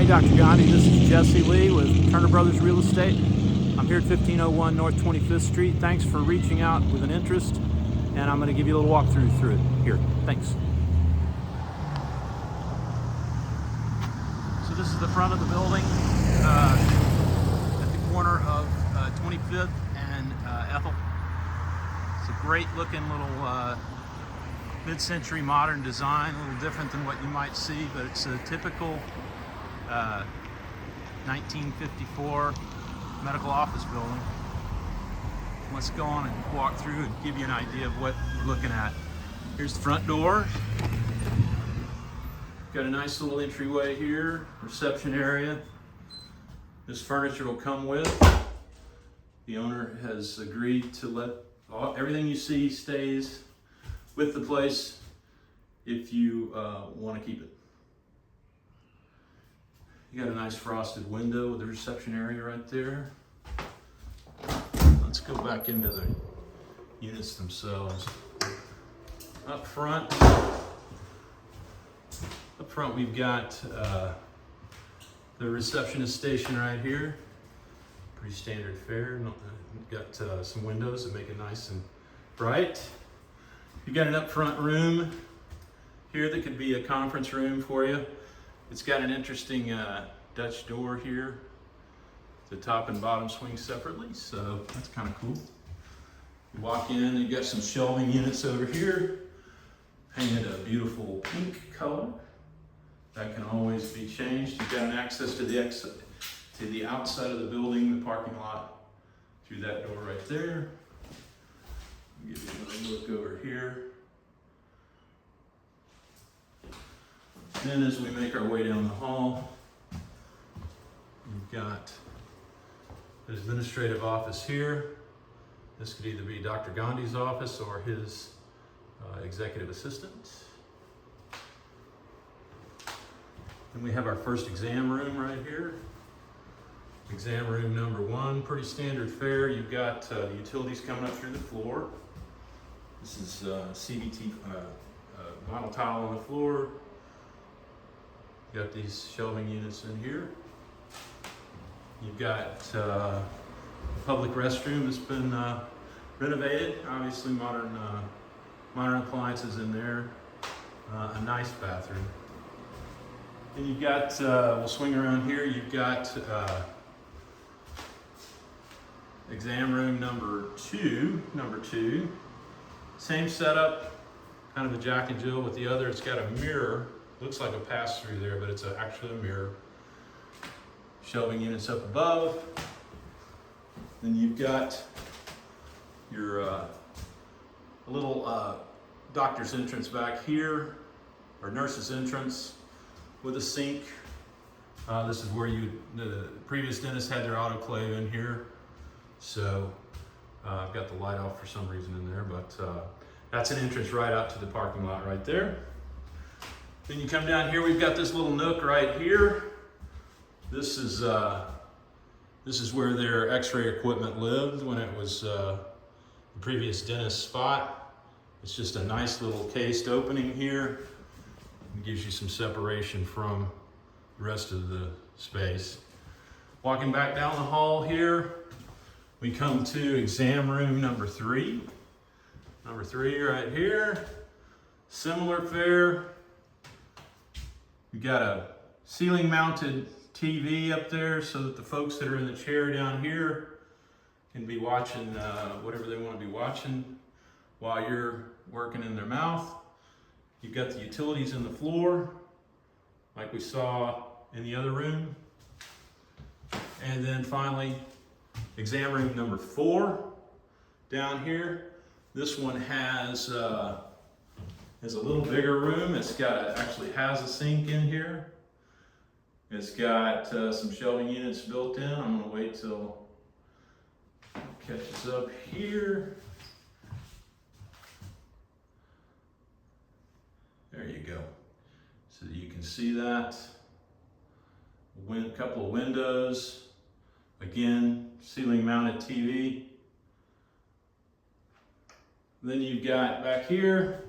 Hey, Dr. Gandhi, this is Jesse Lee with Turner Brothers Real Estate. I'm here at 1501 North 25th Street. Thanks for reaching out with an interest, and I'm going to give you a little walkthrough through it here. Thanks. So this is the front of the building at the corner of 25th and Ethel. It's a great looking little mid-century modern design, a little different than what you might see, but it's a typical 1954 medical office building. Let's go on and walk through and give you an idea of what we're looking at. Here's the front door. Got a nice little entryway here, reception area. This furniture will come with. The owner has agreed to let everything you see stays with the place if you want to keep it. You got a nice frosted window with the reception area right there. Let's go back into the units themselves. Up front we've got the receptionist station right here. Pretty standard fare. Got some windows that make it nice and bright. You've got an up front room here that could be a conference room for you. It's got an interesting Dutch door here. The top and bottom swing separately, so that's kind of cool. You walk in, you've got some shelving units over here, painted a beautiful pink color. That can always be changed. You've got an access to the outside of the building, the parking lot, through that door right there. I'll give you another look over here. Then as we make our way down the hall, we've got the administrative office here. This could either be Dr. Gandhi's office or his executive assistant. And we have our first exam room right here. Exam room number 1, pretty standard fare. You've got the utilities coming up through the floor. This is CVT vinyl tile on the floor. Got these shelving units in here. You've got a public restroom that's been renovated. Obviously modern appliances in there. A nice bathroom. And you've got, we'll swing around here, you've got exam room number two. Same setup, kind of a Jack and Jill with the other. It's got a mirror. Looks like a pass-through there, but it's actually a mirror. Shelving units up above. Then you've got your little doctor's entrance back here, or nurse's entrance with a sink. This is where the previous dentist had their autoclave in here. So I've got the light off for some reason in there, but that's an entrance right out to the parking lot right there. Then you come down here, we've got this little nook right here. This is where their x-ray equipment lived when it was the previous dentist's spot. It's just a nice little cased opening here. It gives you some separation from the rest of the space. Walking back down the hall here, we come to exam room number 3. Number 3 right here. Similar fare. We've got a ceiling mounted TV up there so that the folks that are in the chair down here can be watching whatever they want to be watching while you're working in their mouth. You've got the utilities in the floor like we saw in the other room. And then finally, exam room number 4 down here. This one has a little bigger room. It's actually has a sink in here. It's got some shelving units built in. I'm gonna wait till it catches up here. There you go. So that you can see that. A couple of windows. Again, ceiling mounted TV. Then you've got back here,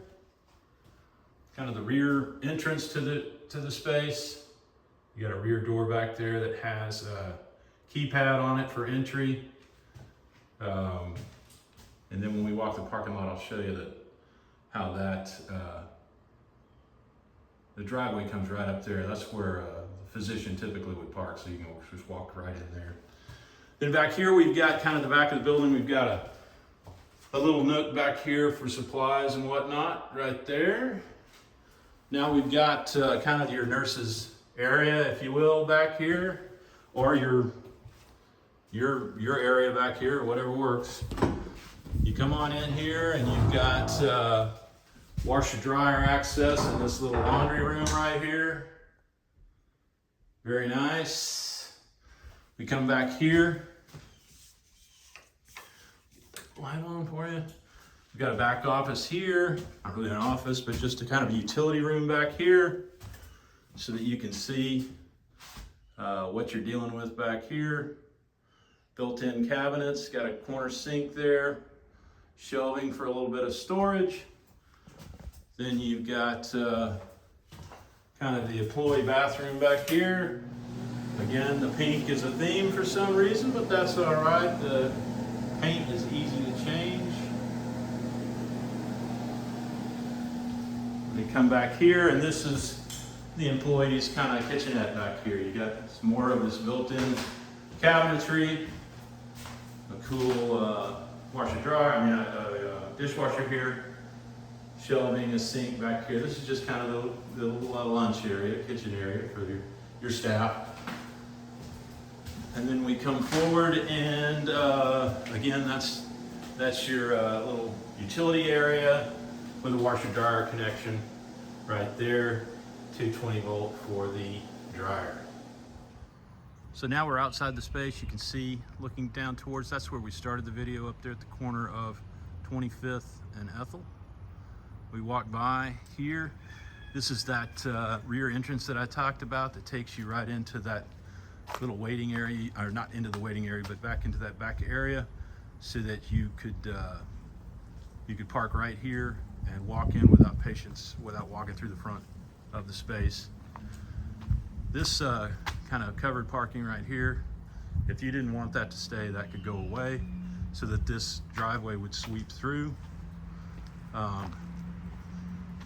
kind of the rear entrance to the space. You got a rear door back there that has a keypad on it for entry. And then when we walk the parking lot, I'll show you how that the driveway comes right up there. That's where the physician typically would park, so you can just walk right in there. Then back here, we've got kind of the back of the building. We've got a little nook back here for supplies and whatnot right there. Now we've got kind of your nurses area, if you will, back here, or your area back here, or whatever works. You come on in here and you've got washer dryer access in this little laundry room right here. Very nice. We come back here. Light on for you. We've got a back office here. Not really an office, but just a kind of utility room back here so that you can see what you're dealing with back here. Built-in cabinets, got a corner sink there. Shelving for a little bit of storage. Then you've got kind of the employee bathroom back here. Again, the pink is a theme for some reason, but that's all right. The paint is easy to change. We come back here, and this is the employee's kind of kitchenette back here. You got some more of this built-in cabinetry, a cool washer dryer, dishwasher here, shelving, a sink back here. This is just kind of the little lunch area, kitchen area for your staff. And then we come forward, and again, that's your little utility area with a washer dryer connection right there, 220 volt for the dryer. So now we're outside the space. You can see, looking down towards, that's where we started the video, up there at the corner of 25th and Ethel. We walk by here. This is that rear entrance that I talked about that takes you right into that little waiting area, or not into the waiting area, but back into that back area, so that you could park right here and walk in without patience, without walking through the front of the space. This kind of covered parking right here, if you didn't want that to stay, that could go away so that this driveway would sweep through.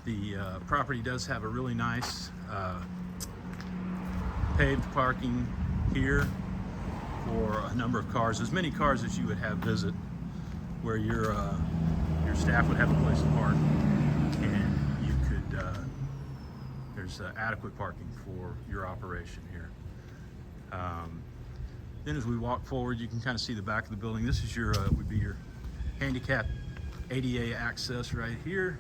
The property does have a really nice paved parking here for a number of cars, as many cars as you would have visit, where your staff would have a place to park, and you could there's adequate parking for your operation here. Then as we walk forward, you can kind of see the back of the building. This is your would be your handicap ADA access right here.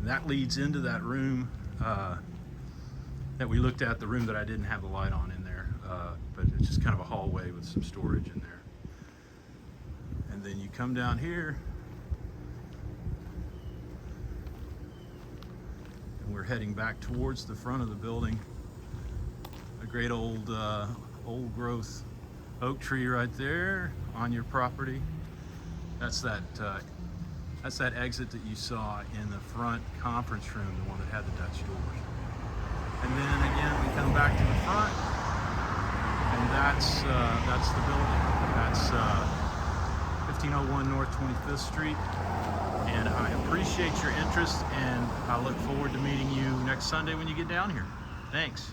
That leads into that room that we looked at, the room that I didn't have the light on in there, but it's just kind of a hallway with some storage in there. And then you come down here, and we're heading back towards the front of the building. A great old growth oak tree right there on your property. That's that exit that you saw in the front conference room, the one that had the Dutch doors. And then again, we come back to the front, and that's the building. That's 1501 North 25th Street. And I appreciate your interest, and I look forward to meeting you next Sunday when you get down here. Thanks.